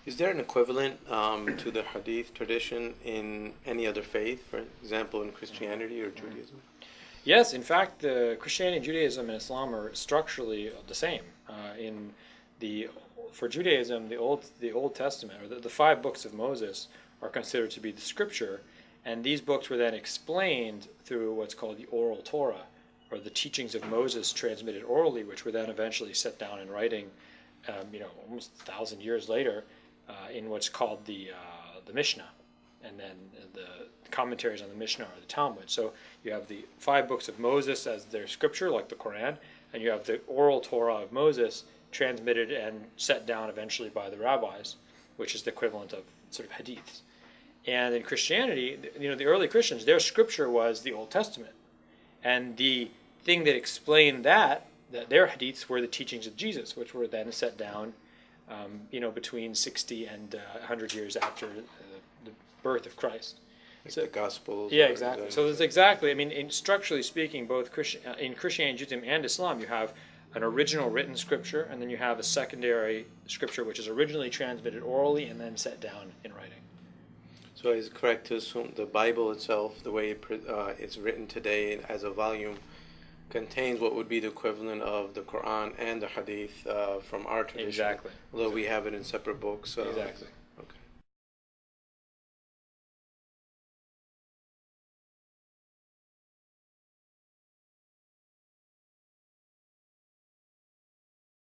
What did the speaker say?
Is there an equivalent to the hadith tradition in any other faith, for example, in Christianity or Judaism? Yes, in fact, the Christianity, Judaism, and Islam are structurally the same. In the For Judaism, the Old Testament, or the five books of Moses, are considered to be the scripture, and these books were then explained through what's called the oral Torah, or the teachings of Moses transmitted orally, which were then eventually set down in writing, almost 1,000 years later, in what's called the Mishnah, and then the commentaries on the Mishnah are the Talmud. So you have the five books of Moses as their scripture, like the Quran, and you have the oral Torah of Moses transmitted and set down eventually by the rabbis, which is the equivalent of sort of hadiths. And in Christianity, the early Christians, their scripture was the Old Testament, and the thing that explained that their hadiths were the teachings of Jesus, which were then set down, between 60 and 100 years after the birth of Christ. Like the Gospels. Yeah, exactly. So that's exactly. I mean, structurally speaking, both in Christianity, Judaism, and Islam, you have an original written scripture, and then you have a secondary scripture, which is originally transmitted orally and then set down in writing. So is it correct to assume the Bible itself, the way it's written today as a volume, contains what would be the equivalent of the Quran and the Hadith from our tradition? Exactly. Although we have it in separate books. Exactly.